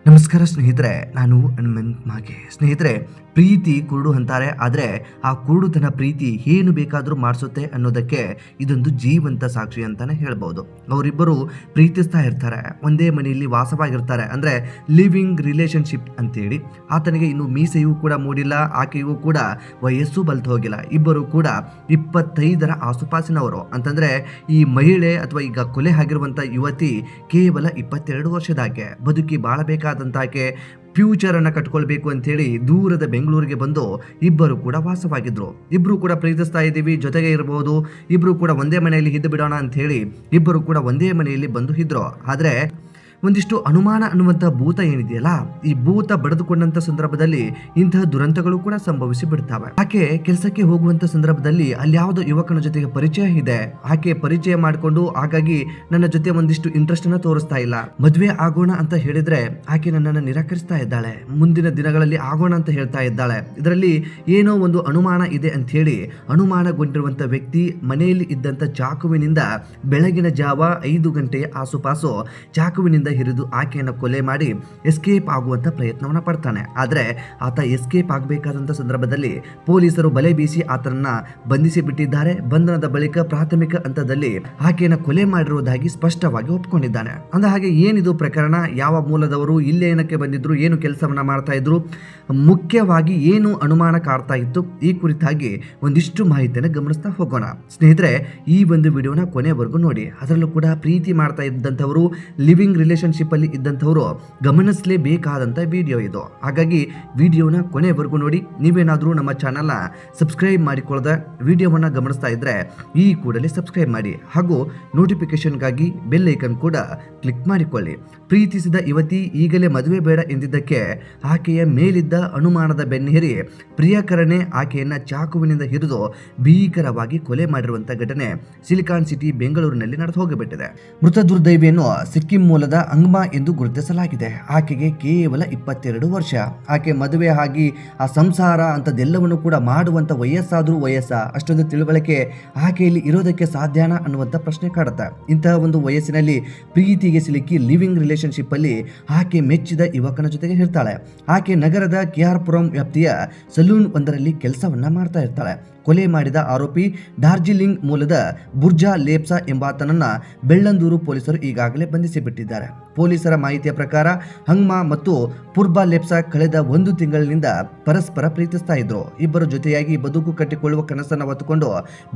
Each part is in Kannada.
ನಮಸ್ಕಾರ ಸ್ನೇಹಿತರೆ, ನಾನು ಹನುಮಂತ್ ಮಾಗೆ. ಸ್ನೇಹಿತರೆ, ಪ್ರೀತಿ ಕುರುಡು ಅಂತಾರೆ, ಆದರೆ ಆ ಕುರುಡುತನ ಪ್ರೀತಿ ಏನು ಬೇಕಾದರೂ ಮಾಡಿಸುತ್ತೆ ಅನ್ನೋದಕ್ಕೆ ಇದೊಂದು ಜೀವಂತ ಸಾಕ್ಷಿ ಅಂತಾನೆ ಹೇಳ್ಬೋದು. ಅವರಿಬ್ಬರು ಪ್ರೀತಿಸ್ತಾ ಇರ್ತಾರೆ, ಒಂದೇ ಮನೆಯಲ್ಲಿ ವಾಸವಾಗಿರ್ತಾರೆ, ಅಂದರೆ ಲಿವಿಂಗ್ ರಿಲೇಶನ್ಶಿಪ್ ಅಂತೇಳಿ. ಆತನಿಗೆ ಇನ್ನು ಮೀಸೆಯೂ ಕೂಡ ಮೂಡಿಲ್ಲ, ಆಕೆಯೂ ಕೂಡ ವಯಸ್ಸು ಬಲ್ತು ಹೋಗಿಲ್ಲ. ಇಬ್ಬರು ಕೂಡ 25ರ ಆಸುಪಾಸಿನವರು. ಅಂತಂದರೆ ಈ ಮಹಿಳೆ ಅಥವಾ ಈಗ ಕೊಲೆ ಆಗಿರುವಂಥ ಯುವತಿ ಕೇವಲ 22 ವರ್ಷದಾಕೆ. ಬದುಕಿ ಬಾಳಬೇಕಾದಂತಾಕೆ ಫ್ಯೂಚರನ್ನು ಕಟ್ಕೊಳ್ಬೇಕು ಅಂತೇಳಿ ದೂರದ ಬೆಂಗಳೂರಿಗೆ ಬಂದು ಇಬ್ಬರು ಕೂಡ ವಾಸವಾಗಿದ್ರು. ಇಬ್ಬರು ಕೂಡ ಪ್ರೀತಿಸ್ತಾ ಇದ್ದೀವಿ, ಜೊತೆಗೆ ಇರಬಹುದು, ಇಬ್ಬರು ಕೂಡ ಒಂದೇ ಮನೆಯಲ್ಲಿ ಇದ್ದು ಬಿಡೋಣ ಅಂತ ಹೇಳಿ ಇಬ್ಬರು ಕೂಡ ಒಂದೇ ಮನೆಯಲ್ಲಿ ಬಂದು ಇದ್ರು. ಆದರೆ ಒಂದಿಷ್ಟು ಅನುಮಾನ ಅನ್ನುವಂಥ ಭೂತ ಏನಿದೆಯಲ್ಲ, ಈ ಭೂತ ಬಡಿದುಕೊಂಡಂತ ಸಂದರ್ಭದಲ್ಲಿ ಇಂತಹ ದುರಂತಗಳು ಕೂಡ ಸಂಭವಿಸಿ ಬಿಡ್ತಾವೆ. ಆಕೆ ಕೆಲಸಕ್ಕೆ ಹೋಗುವಂತ ಸಂದರ್ಭದಲ್ಲಿ ಅಲ್ಲಿ ಯಾವುದೋ ಯುವಕನ ಜೊತೆಗೆ ಪರಿಚಯ ಇದೆ. ಆಕೆ ಪರಿಚಯ ಮಾಡಿಕೊಂಡು ಹಾಗಾಗಿ ನನ್ನ ಜೊತೆ ಒಂದಿಷ್ಟು ಇಂಟ್ರೆಸ್ಟ್ ಅನ್ನ ತೋರಿಸ್ತಾ ಇಲ್ಲ, ಮದುವೆ ಆಗೋಣ ಅಂತ ಹೇಳಿದ್ರೆ ಆಕೆ ನನ್ನನ್ನು ನಿರಾಕರಿಸ್ತಾ ಇದ್ದಾಳೆ, ಮುಂದಿನ ದಿನಗಳಲ್ಲಿ ಆಗೋಣ ಅಂತ ಹೇಳ್ತಾ ಇದ್ದಾಳೆ. ಇದರಲ್ಲಿ ಏನೋ ಒಂದು ಅನುಮಾನ ಇದೆ ಅಂತ ಹೇಳಿ ಅನುಮಾನಗೊಂಡಿರುವಂತ ವ್ಯಕ್ತಿ ಮನೆಯಲ್ಲಿ ಇದ್ದಂತ ಚಾಕುವಿನಿಂದ ಬೆಳಗಿನ ಜಾವ 5 ಗಂಟೆಯ ಆಸುಪಾಸು ಚಾಕುವಿನಿಂದ ಹಿರಿದು ಆಕೆಯನ್ನು ಕೊಲೆ ಮಾಡಿ ಎಸ್ಕೇಪ್ ಆಗುವಂತ ಪ್ರಯತ್ನವನ್ನ ಪಡ್ತಾನೆ. ಆದರೆ ಆತ ಎಸ್ಕೇಪ್ ಆಗಬೇಕಾದಂತ ಸಂದರ್ಭದಲ್ಲಿ ಪೊಲೀಸರು ಬಲೆ ಬೀಸಿ ಆತನನ್ನ ಬಂಧಿಸಿ ಬಿಟ್ಟಿದ್ದಾರೆ. ಬಂಧನದ ಬಳಿಕ ಪ್ರಾಥಮಿಕ ಹಂತದಲ್ಲಿ ಆಕೆಯನ್ನು ಕೊಲೆ ಮಾಡಿರುವುದಾಗಿ ಸ್ಪಷ್ಟವಾಗಿ ಒಪ್ಪಿಕೊಂಡಿದ್ದಾನೆ. ಅಂದ ಹಾಗೆ ಏನಿದು ಪ್ರಕರಣ, ಯಾವ ಮೂಲದವರು, ಇಲ್ಲೇನಕ್ಕೆ ಬಂದಿದ್ರು, ಏನು ಕೆಲಸವನ್ನ ಮಾಡ್ತಾ ಇದ್ರು, ಮುಖ್ಯವಾಗಿ ಏನು ಅನುಮಾನ ಕಾಡ್ತಾ ಇತ್ತು, ಈ ಕುರಿತಾಗಿ ಒಂದಿಷ್ಟು ಮಾಹಿತಿಯನ್ನು ಗಮನಿಸ್ತಾ ಹೋಗೋಣ. ಸ್ನೇಹಿತರೆ, ಈ ಒಂದು ವಿಡಿಯೋನ ಕೊನೆವರೆಗೂ ನೋಡಿ. ಅದರಲ್ಲೂ ಕೂಡ ಪ್ರೀತಿ ಮಾಡ್ತಾ ಇದ್ದಂಥವರು, ಲಿವಿಂಗ್ ರಿಲೇಶನ್ಶಿಪ್ ಅಲ್ಲಿ ಇದ್ದಂಥವರು ಗಮನಿಸಲೇಬೇಕಾದಂಥ ವಿಡಿಯೋ ಇದು. ಹಾಗಾಗಿ ವಿಡಿಯೋನ ಕೊನೆವರೆಗೂ ನೋಡಿ. ನೀವೇನಾದರೂ ನಮ್ಮ ಚಾನಲ್ನ ಸಬ್ಸ್ಕ್ರೈಬ್ ಮಾಡಿಕೊಳ್ಳದ ವಿಡಿಯೋವನ್ನು ಗಮನಿಸ್ತಾ ಇದ್ರೆ ಈ ಕೂಡಲೇ ಸಬ್ಸ್ಕ್ರೈಬ್ ಮಾಡಿ, ಹಾಗೂ ನೋಟಿಫಿಕೇಶನ್ಗಾಗಿ ಬೆಲ್ ಐಕನ್ ಕೂಡ ಕ್ಲಿಕ್ ಮಾಡಿಕೊಳ್ಳಿ. ಪ್ರೀತಿಸಿದ ಯುವತಿ ಈಗಲೇ ಮದುವೆ ಬೇಡ ಎಂದಿದ್ದಕ್ಕೆ ಆಕೆಯ ಮೇಲಿದ್ದ ಅನುಮಾನದ ಬೆನ್ನೇರಿ ಪ್ರಿಯಕರನೇ ಆಕೆಯನ್ನ ಚಾಕುವಿನಿಂದ ಹಿಡಿದು ಭೀಕರವಾಗಿ ಕೊಲೆ ಮಾಡಿರುವಂತಹ ಘಟನೆ ಸಿಲಿಕಾನ್ ಸಿಟಿ ಬೆಂಗಳೂರಿನಲ್ಲಿ ನಡೆದು ಹೋಗಿಬಿಟ್ಟಿದೆ. ಮೃತ ದುರ್ದೈವಿಯನ್ನು ಸಿಕ್ಕಿಂ ಮೂಲದ ಅಂಗ್ಮಾ ಎಂದು ಗುರುತಿಸಲಾಗಿದೆ. ಆಕೆಗೆ ಕೇವಲ 22 ವರ್ಷ. ಆಕೆ ಮದುವೆ ಆಗಿ ಆ ಸಂಸಾರ ಅಂತದೆಲ್ಲವನ್ನು ಕೂಡ ಮಾಡುವಂತ ವಯಸ್ಸಾದ್ರೂ ಅಷ್ಟೊಂದು ತಿಳುವಳಿಕೆ ಆಕೆಯಲ್ಲಿ ಇರೋದಕ್ಕೆ ಸಾಧ್ಯನಾ ಅನ್ನುವಂಥ ಪ್ರಶ್ನೆ ಕಾಡುತ್ತೆ. ಇಂತಹ ಒಂದು ವಯಸ್ಸಿನಲ್ಲಿ ಪ್ರೀತಿಗೆ ಸಿಲುಕಿ ಲಿವಿಂಗ್ ರಿಲೇಶನ್ಶಿಪ್ ಅಲ್ಲಿ ಆಕೆ ಮೆಚ್ಚಿದ ಯುವಕನ ಜೊತೆಗೆ ಇರ್ತಾಳೆ. ಆಕೆ ನಗರದ ಕೆಆರ್ಪುರಂ ವ್ಯಾಪ್ತಿಯ ಸಲೂನ್ ಒಂದರಲ್ಲಿ ಕೆಲಸವನ್ನ ಮಾಡ್ತಾ ಇರ್ತಾಳೆ. ಕೊಲೆ ಮಾಡಿದ ಆರೋಪಿ ಡಾರ್ಜಿಲಿಂಗ್ ಮೂಲದ ಬುರ್ಜಾ ಲೇಪ್ಸಾ ಎಂಬಾತನನ್ನ ಬೆಳ್ಳಂದೂರು ಪೊಲೀಸರು ಈಗಾಗಲೇ ಬಂಧಿಸಿ ಬಿಟ್ಟಿದ್ದಾರೆ. ಪೊಲೀಸರ ಮಾಹಿತಿಯ ಪ್ರಕಾರ ಹಂಗ್ಮಾ ಮತ್ತು ಪುರ್ಬಾ ಲೇಪ್ಸಾ ಕಳೆದ 1 ತಿಂಗಳಿನಿಂದ ಪರಸ್ಪರ ಪ್ರೀತಿಸ್ತಾ ಇದ್ರು. ಇಬ್ಬರು ಜೊತೆಯಾಗಿ ಬದುಕು ಕಟ್ಟಿಕೊಳ್ಳುವ ಕನಸನ್ನು ಹೊತ್ತುಕೊಂಡು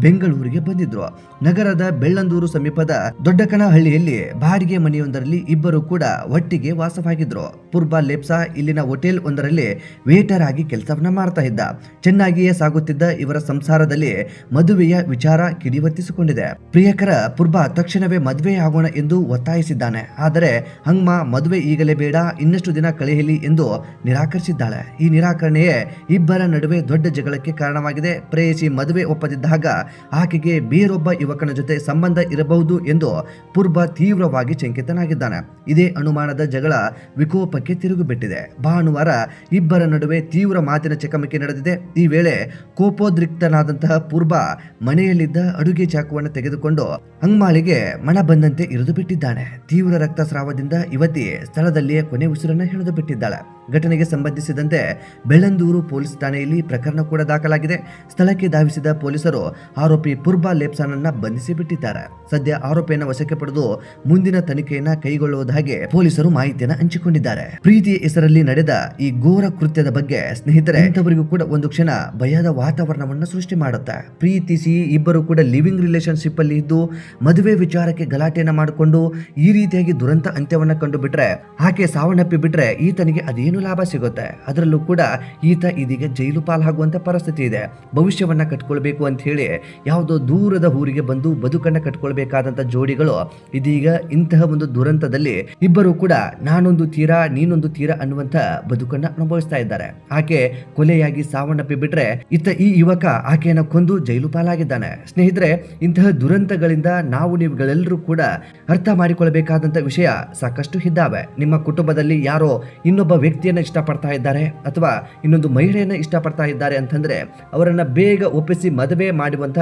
ಬೆಂಗಳೂರಿಗೆ ಬಂದಿದ್ರು. ನಗರದ ಬೆಳ್ಳಂದೂರು ಸಮೀಪದ ದೊಡ್ಡಕನಹಳ್ಳಿಯಲ್ಲಿ ಬಾಡಿಗೆ ಮನೆಯೊಂದರಲ್ಲಿ ಇಬ್ಬರು ಕೂಡ ಒಟ್ಟಿಗೆ ವಾಸವಾಗಿದ್ರು. ಪುರ್ಬಾ ಲೇಪ್ಸಾ ಇಲ್ಲಿನ ಹೋಟೆಲ್ ಒಂದರಲ್ಲಿ ವೇಟರ್ ಆಗಿ ಕೆಲಸವನ್ನ ಮಾಡ್ತಾ ಇದ್ದ. ಚೆನ್ನಾಗಿಯೇ ಸಾಗುತ್ತಿದ್ದ ಇವರ ಸಂಸಾರದಲ್ಲಿ ಮದುವೆಯ ವಿಚಾರ ಕಿಡಿವತ್ತಿಸಿಕೊಂಡಿದೆ. ಪ್ರಿಯಕರ ಪುರ್ಬಾ ತಕ್ಷಣವೇ ಮದುವೆ ಆಗೋಣ ಎಂದು ಒತ್ತಾಯಿಸಿದ್ದಾನೆ. ಆದರೆ ಹಂಗ್ಮಾ ಮದುವೆ ಈಗಲೇ ಬೇಡ, ಇನ್ನಷ್ಟು ದಿನ ಕಳೆಯಲಿ ಎಂದು ನಿರಾಕರಿಸಿದ್ದಾಳೆ. ಈ ನಿರಾಕರಣೆಯೇ ಇಬ್ಬರ ನಡುವೆ ದೊಡ್ಡ ಜಗಳಕ್ಕೆ ಕಾರಣವಾಗಿದೆ. ಪ್ರೇಯಸಿ ಮದುವೆ ಒಪ್ಪದಿದ್ದಾಗ ಆಕೆಗೆ ಬೇರೊಬ್ಬ ಯುವಕನ ಜೊತೆ ಸಂಬಂಧ ಇರಬಹುದು ಎಂದು ಪುರ್ಬಾ ತೀವ್ರವಾಗಿ ಶಂಕಿತನಾಗಿದ್ದಾನೆ. ಇದೇ ಅನುಮಾನದ ಜಗಳ ವಿಕೋಪಕ್ಕೆ ತಿರುಗಿಬಿಟ್ಟಿದೆ. ಭಾನುವಾರ ಇಬ್ಬರ ನಡುವೆ ತೀವ್ರ ಮಾತಿನ ಚಕಮಕಿ ನಡೆದಿದೆ. ಈ ವೇಳೆ ಕೋಪೋದ್ರಿಕ್ತನಾದಂತಹ ಪುರ್ಬಾ ಮನೆಯಲ್ಲಿದ್ದ ಅಡುಗೆ ಚಾಕುವನ್ನು ತೆಗೆದುಕೊಂಡು ಹಂಗ್ಮಾಳಿಗೆ ಮನ ಬಂದಂತೆ ಇರಿದು ಬಿಟ್ಟಿದ್ದಾನೆ. ತೀವ್ರ ರಕ್ತಸ್ರಾವದಿಂದ ಯುವತಿ ಸ್ಥಳದಲ್ಲಿಯೇ ಕೊನೆ ಉಸಿರನ್ನು ಹಿಡಿದು ಬಿಟ್ಟಿದ್ದಾಳೆ. ಘಟನೆಗೆ ಸಂಬಂಧಿಸಿದಂತೆ ಬೆಳ್ಳಂದೂರು ಪೊಲೀಸ್ ಠಾಣೆಯಲ್ಲಿ ಪ್ರಕರಣ ಕೂಡ ದಾಖಲಾಗಿದೆ. ಸ್ಥಳಕ್ಕೆ ಧಾವಿಸಿದ ಪೊಲೀಸರು ಆರೋಪಿ ಪುರ್ಬಾ ಲೇಪ್ಸಾನನ್ನ ಬಂಧಿಸಿ ಬಿಟ್ಟಿದ್ದಾರೆ. ಸದ್ಯ ಆರೋಪಿಯನ್ನು ವಶಕ್ಕೆ ಪಡೆದು ಮುಂದಿನ ತನಿಖೆಯನ್ನ ಕೈಗೊಳ್ಳುವುದಾಗಿ ಪೊಲೀಸರು ಮಾಹಿತಿಯನ್ನು ಹಂಚಿಕೊಂಡಿದ್ದಾರೆ. ಪ್ರೀತಿಯ ಹೆಸರಲ್ಲಿ ನಡೆದ ಈ ಘೋರ ಕೃತ್ಯದ ಬಗ್ಗೆ ಸ್ನೇಹಿತರೆ, ಇಂಥವರಿಗೂ ಕೂಡ ಒಂದು ಕ್ಷಣ ಭಯದ ವಾತಾವರಣವನ್ನು ಸೃಷ್ಟಿ ಮಾಡುತ್ತೆ. ಪ್ರೀತಿಸಿ ಇಬ್ಬರು ಕೂಡ ಲಿವಿಂಗ್ ರಿಲೇಶನ್ಶಿಪ್ ಅಲ್ಲಿ ಇದ್ದು ಮದುವೆ ವಿಚಾರಕ್ಕೆ ಗಲಾಟೆಯನ್ನ ಮಾಡಿಕೊಂಡು ಈ ರೀತಿಯಾಗಿ ದುರಂತ ಅಂತ್ಯವನ್ನ ಕಂಡು ಬಿಟ್ರೆ, ಆಕೆ ಸಾವನ್ನಪ್ಪಿ ಬಿಟ್ರೆ ಈತನಿಗೆ ಅದೇನು ಲಾಭ ಸಿಗುತ್ತೆ? ಅದರಲ್ಲೂ ಕೂಡ ಈತ ಇದೀಗ ಜೈಲು ಪಾಲಾಗುವಂತ ಪರಿಸ್ಥಿತಿ ಇದೆ. ಭವಿಷ್ಯವನ್ನ ಕಟ್ಕೊಳ್ಬೇಕು ಅಂತ ಹೇಳಿ ಯಾವುದೋ ದೂರದ ಊರಿಗೆ ಬಂದು ಬದುಕನ್ನ ಕಟ್ಕೊಳ್ಬೇಕಾದಂತ ಜೋಡಿಗಳು ಇದೀಗ ಇಂತಹ ಒಂದು ದುರಂತದಲ್ಲಿ ಇಬ್ಬರು ಕೂಡ ನಾನೊಂದು ತೀರಾ ನೀನೊಂದು ತೀರಾ ಅನ್ನುವಂತ ಬದುಕನ್ನ ಅನುಭವಿಸ್ತಾ ಇದ್ದಾರೆ. ಆಕೆ ಕೊಲೆಯಾಗಿ ಸಾವನ್ನಪ್ಪಿ ಬಿಟ್ರೆ ಈ ಯುವಕ ಆಕೆಯನ್ನು ಕೊಂದು ಜೈಲು ಪಾಲಾಗಿದ್ದಾನೆ. ಸ್ನೇಹಿತರೆ, ಇಂತಹ ದುರಂತಗಳಿಂದ ನಾವು ನೀವುಗಳೆಲ್ಲರೂ ಕೂಡ ಅರ್ಥ ಮಾಡಿಕೊಳ್ಳಬೇಕಾದಂತ ವಿಷಯ ಸಾಕಷ್ಟು ಇದ್ದಾವೆ. ನಿಮ್ಮ ಕುಟುಂಬದಲ್ಲಿ ಯಾರೋ ಇನ್ನೊಬ್ಬ ವ್ಯಕ್ತಿ ವ್ಯಕ್ತಿಯನ್ನು ಇಷ್ಟಪಡ್ತಾ ಇದ್ದಾರೆ ಅಥವಾ ಇನ್ನೊಂದು ಮಹಿಳೆಯನ್ನು ಇಷ್ಟಪಡ್ತಾ ಇದ್ದಾರೆ ಅಂತಂದ್ರೆ ಅವರನ್ನ ಬೇಗ ಒಪ್ಪಿಸಿ ಮದುವೆ ಮಾಡುವಂತ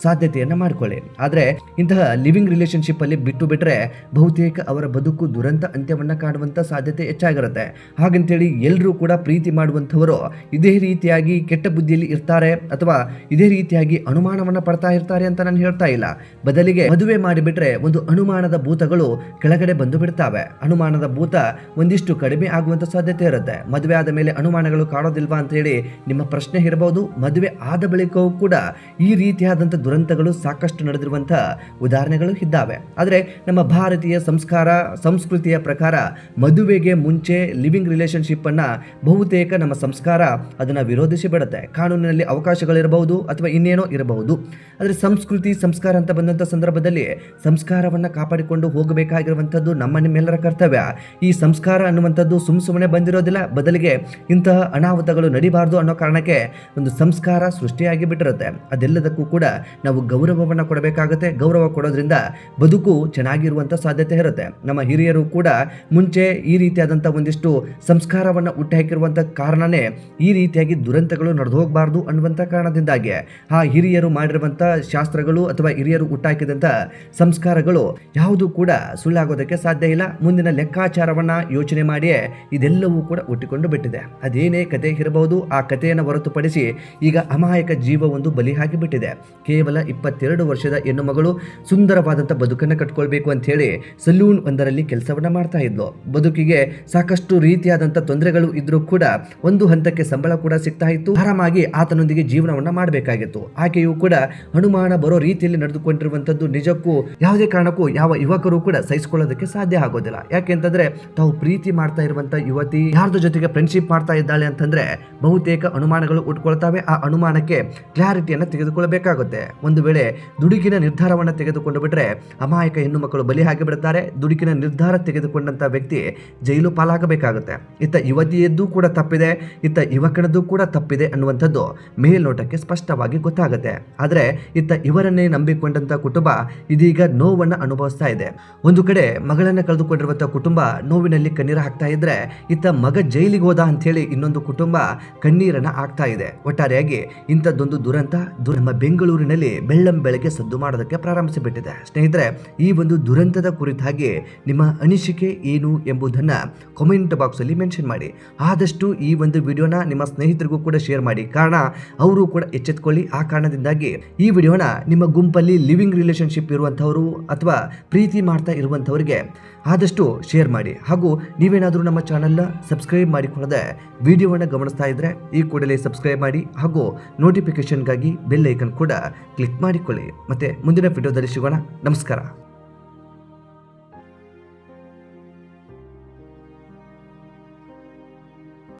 ಸಾಧ್ಯತೆಯನ್ನ ಮಾಡ್ಕೊಳ್ಳಿ. ಆದ್ರೆ ಇಂತಹ ಲಿವಿಂಗ್ ರಿಲೇಶನ್ಶಿಪ್ ಅಲ್ಲಿ ಬಿಟ್ಟು ಬಿಟ್ರೆ ಬಹುತೇಕ ಅವರ ಬದುಕು ದುರಂತ ಅಂತ್ಯವನ್ನ ಕಾಣುವಂತ ಸಾಧ್ಯತೆ ಹೆಚ್ಚಾಗಿರುತ್ತೆ. ಹಾಗಂತೇಳಿ ಎಲ್ಲರೂ ಕೂಡ ಪ್ರೀತಿ ಮಾಡುವಂಥವರು ಇದೇ ರೀತಿಯಾಗಿ ಕೆಟ್ಟ ಬುದ್ಧಿಯಲ್ಲಿ ಇರ್ತಾರೆ ಅಥವಾ ಇದೇ ರೀತಿಯಾಗಿ ಅನುಮಾನವನ್ನ ಪಡ್ತಾ ಇರ್ತಾರೆ ಅಂತ ನಾನು ಹೇಳ್ತಾ ಇಲ್ಲ. ಬದಲಿಗೆ ಮದುವೆ ಮಾಡಿಬಿಟ್ರೆ ಒಂದು ಅನುಮಾನದ ಭೂತಗಳು ಕೆಳಗಡೆ ಬಂದು ಬಿಡ್ತಾವೆ. ಅನುಮಾನದ ಭೂತ ಒಂದಿಷ್ಟು ಕಡಿಮೆ ಆಗುವಂತ ಸಾಧ್ಯತೆ ಇರುತ್ತೆ. ಮದುವೆ ಆದ ಮೇಲೆ ಅನುಮಾನಗಳು ಕಾಡೋದಿಲ್ವಾ ಅಂತ ಹೇಳಿ ನಿಮ್ಮ ಪ್ರಶ್ನೆ ಇರಬಹುದು. ಮದುವೆ ಆದ ಬಳಿಕವೂ ಕೂಡ ಈ ರೀತಿಯಾದಂಥ ದುರಂತಗಳು ಸಾಕಷ್ಟು ನಡೆದಿರುವಂಥ ಉದಾಹರಣೆಗಳು ಇದ್ದಾವೆ. ಆದರೆ ನಮ್ಮ ಭಾರತೀಯ ಸಂಸ್ಕೃತಿಯ ಪ್ರಕಾರ ಮದುವೆಗೆ ಮುಂಚೆ ಲಿವಿಂಗ್ ರಿಲೇಶನ್ಶಿಪ್ ಅನ್ನ ಬಹುತೇಕ ನಮ್ಮ ಸಂಸ್ಕಾರ ಅದನ್ನ ವಿರೋಧಿಸಿ ಬಿಡುತ್ತೆ. ಕಾನೂನಿನಲ್ಲಿ ಅವಕಾಶಗಳಿರಬಹುದು ಅಥವಾ ಇನ್ನೇನೋ ಇರಬಹುದು. ಆದರೆ ಸಂಸ್ಕಾರ ಅಂತ ಬಂದಂಥ ಸಂದರ್ಭದಲ್ಲಿ ಸಂಸ್ಕಾರವನ್ನ ಕಾಪಾಡಿಕೊಂಡು ಹೋಗಬೇಕಾಗಿರುವಂಥದ್ದು ನಿಮ್ಮೆಲ್ಲರ ಕರ್ತವ್ಯ. ಈ ಸಂಸ್ಕಾರ ಅನ್ನುವಂಥದ್ದು ಸುಮ್ಮನೆ ಬಂದಿರೋದಿಲ್ಲ. ಬದಲಿಗೆ ಇಂತಹ ಅನಾಹುತಗಳು ನಡಿಬಾರ್ದು ಅನ್ನೋ ಕಾರಣಕ್ಕೆ ಒಂದು ಸಂಸ್ಕಾರ ಸೃಷ್ಟಿಯಾಗಿ ಬಿಟ್ಟಿರುತ್ತೆ. ಅದೆಲ್ಲದಕ್ಕೂ ಕೂಡ ನಾವು ಗೌರವವನ್ನು ಕೊಡಬೇಕಾಗುತ್ತೆ. ಗೌರವ ಕೊಡೋದ್ರಿಂದ ಬದುಕು ಚೆನ್ನಾಗಿರುವಂಥ ಸಾಧ್ಯತೆ ಇರುತ್ತೆ. ನಮ್ಮ ಹಿರಿಯರು ಕೂಡ ಮುಂಚೆ ಈ ರೀತಿಯಾದಂಥ ಒಂದಿಷ್ಟು ಸಂಸ್ಕಾರವನ್ನು ಹುಟ್ಟುಹಾಕಿರುವಂಥ ಕಾರಣನೇ ಈ ರೀತಿಯಾಗಿ ದುರಂತಗಳು ನಡೆದು ಹೋಗಬಾರ್ದು ಅನ್ನುವಂಥ ಕಾರಣದಿಂದಾಗಿ ಆ ಹಿರಿಯರು ಮಾಡಿರುವಂಥ ಶಾಸ್ತ್ರಗಳು ಅಥವಾ ಹಿರಿಯರು ಹುಟ್ಟಾಕಿದಂಥ ಸಂಸ್ಕಾರಗಳು ಯಾವುದು ಕೂಡ ಸುಳ್ಳಾಗೋದಕ್ಕೆ ಸಾಧ್ಯ ಇಲ್ಲ. ಮುಂದಿನ ಲೆಕ್ಕಾಚಾರವನ್ನ ಯೋಚನೆ ಮಾಡಿಯೇ ಇದೆಲ್ಲವೂ ಕೂಡ ಹುಟ್ಟಿಕೊಂಡು ಬಿಟ್ಟಿದೆ. ಅದೇನೇ ಕತೆ ಇರಬಹುದು, ಆ ಕಥೆಯನ್ನು ಹೊರತುಪಡಿಸಿ ಈಗ ಅಮಾಯಕ ಜೀವ ಒಂದು ಬಲಿ ಆಗಿಬಿಟ್ಟಿದೆ. ಕೇವಲ 22 ವರ್ಷದ ಹೆಣ್ಣು ಮಗಳು ಸುಂದರವಾದಂಥ ಬದುಕನ್ನು ಕಟ್ಕೊಳ್ಬೇಕು ಅಂತ ಹೇಳಿ ಸಲೂನ್ ಒಂದರಲ್ಲಿ ಕೆಲಸವನ್ನ ಮಾಡ್ತಾ ಇದ್ಲು. ಬದುಕಿಗೆ ಸಾಕಷ್ಟು ರೀತಿಯಾದಂಥ ತೊಂದರೆಗಳು ಇದ್ರೂ ಕೂಡ ಒಂದು ಹಂತಕ್ಕೆ ಸಂಬಳ ಕೂಡ ಸಿಗ್ತಾ ಇತ್ತು. ಆರಾಮಾಗಿ ಆತನೊಂದಿಗೆ ಜೀವನವನ್ನ ಮಾಡಬೇಕಾಗಿತ್ತು. ಆಕೆಯು ಕೂಡ ಅನುಮಾನ ಬರೋ ರೀತಿಯಲ್ಲಿ ನಡೆದುಕೊಂಡಿರುವಂಥದ್ದು ನಿಜಕ್ಕೂ ಯಾವುದೇ ಕಾರಣಕ್ಕೂ ಯಾವ ಯುವಕರು ಕೂಡ ಸಹಿಸಿಕೊಳ್ಳೋದಕ್ಕೆ ಸಾಧ್ಯ ಆಗೋದಿಲ್ಲ. ಯಾಕೆಂತಂದ್ರೆ ತಾವು ಪ್ರೀತಿ ಮಾಡ್ತಾ ಇರುವಂತ ಯುವತಿ ಯಾರ್ದ ಜೊತೆಗೆ ಫ್ರೆಂಡ್ಶಿಪ್ ಮಾಡ್ತಾ ಇದ್ದಾಳೆ ಅಂತಂದ್ರೆ ಬಹುತೇಕ ಅನುಮಾನಗಳು ಉಟ್ಕೊಳ್ತಾವೆ. ಆ ಅನುಮಾನಕ್ಕೆ ಕ್ಲಾರಿಟಿಯನ್ನು ತೆಗೆದುಕೊಳ್ಳಬೇಕಾಗುತ್ತೆ. ಒಂದು ವೇಳೆ ದುಡುಕಿನ ನಿರ್ಧಾರವನ್ನು ತೆಗೆದುಕೊಂಡು ಬಿಟ್ರೆ ಅಮಾಯಕ ಹೆಣ್ಣು ಮಕ್ಕಳು ಬಲಿ ಆಗಿ ಬಿಡುತ್ತಾರೆ. ದುಡುಕಿನ ನಿರ್ಧಾರ ತೆಗೆದುಕೊಂಡಂತ ವ್ಯಕ್ತಿ ಜೈಲು ಪಾಲಾಗಬೇಕಾಗುತ್ತೆ. ಇತ್ತ ಯುವತಿಯದ್ದು ಕೂಡ ತಪ್ಪಿದೆ, ಇತ್ತ ಯುವಕನದ್ದು ಕೂಡ ತಪ್ಪಿದೆ ಅನ್ನುವಂಥದ್ದು ಮೇಲ್ನೋಟಕ್ಕೆ ಸ್ಪಷ್ಟವಾಗಿ ಗೊತ್ತಾಗುತ್ತೆ. ಆದ್ರೆ ಇತ್ತ ಇವರನ್ನೇ ನಂಬಿಕೊಂಡಂತ ಕುಟುಂಬ ಇದೀಗ ನೋವನ್ನ ಅನುಭವಿಸ್ತಾ ಇದೆ. ಒಂದು ಕಡೆ ಮಗಳನ್ನ ಕಳೆದುಕೊಂಡಿರುವಂತ ಕುಟುಂಬ ನೋವಿನಲ್ಲಿ ಕಣ್ಣೀರು ಹಾಕ್ತಾ ಇದ್ರೆ ಇತ್ತ ಮಗ ಜೈಲಿಗೆ ಹೋದ ಅಂತ ಹೇಳಿ ಇನ್ನೊಂದು ಕುಟುಂಬ ಕಣ್ಣೀರನ್ನ ಹಾಕ್ತಾ ಇದೆ. ಒಟ್ಟಾರೆಯಾಗಿ ಇಂಥದ್ದೊಂದು ದುರಂತ ನಮ್ಮ ಬೆಂಗಳೂರಿನಲ್ಲಿ ಬೆಳ್ಳಂಬೆಳಗ್ಗೆ ಸದ್ದು ಮಾಡೋದಕ್ಕೆ ಪ್ರಾರಂಭಿಸಿಬಿಟ್ಟಿದೆ. ಸ್ನೇಹಿತರೆ, ಈ ಒಂದು ದುರಂತದ ಕುರಿತಾಗಿ ನಿಮ್ಮ ಅನಿಸಿಕೆ ಏನು ಎಂಬುದನ್ನ ಕಾಮೆಂಟ್ ಬಾಕ್ಸ್ ಅಲ್ಲಿ ಮೆನ್ಷನ್ ಮಾಡಿ. ಆದಷ್ಟು ಈ ಒಂದು ವಿಡಿಯೋನ ನಿಮ್ಮ ಸ್ನೇಹಿತರಿಗೂ ಕೂಡ ಶೇರ್ ಮಾಡಿ. ಕಾರಣ ಅವರು ಕೂಡ ಎಚ್ಚೆತ್ಕೊಳ್ಳಿ. ಆ ಕಾರಣದಿಂದಾಗಿ ಈ ವಿಡಿಯೋನ ನಿಮ್ಮ ಗುಂಪಲ್ಲಿ ಲಿವಿಂಗ್ ರಿಲೇಶನ್ಶಿಪ್ ಇರುವಂತವರು ಅಥವಾ ಪ್ರೀತಿ ಮಾಡ್ತಾ ಇರುವಂತವರಿಗೆ ಆದಷ್ಟು ಶೇರ್ ಮಾಡಿ. ಹಾಗೂ ನೀವೇನಾದರೂ ನಮ್ಮ ಚಾನಲ್ನ ಸಬ್ಸ್ಕ್ರೈಬ್ ಮಾಡಿಕೊಳ್ಳದೆ ವಿಡಿಯೋವನ್ನು ಗಮನಿಸ್ತಾ ಇದ್ರೆ ಈ ಕೂಡಲೇ ಸಬ್ಸ್ಕ್ರೈಬ್ ಮಾಡಿ ಹಾಗೂ ನೋಟಿಫಿಕೇಶನ್ಗಾಗಿ ಬೆಲ್ ಐಕನ್ ಕೂಡ ಕ್ಲಿಕ್ ಮಾಡಿಕೊಳ್ಳಿ. ಮತ್ತೆ ಮುಂದಿನ ವಿಡಿಯೋದಲ್ಲಿ ಸಿಗೋಣ. ನಮಸ್ಕಾರ.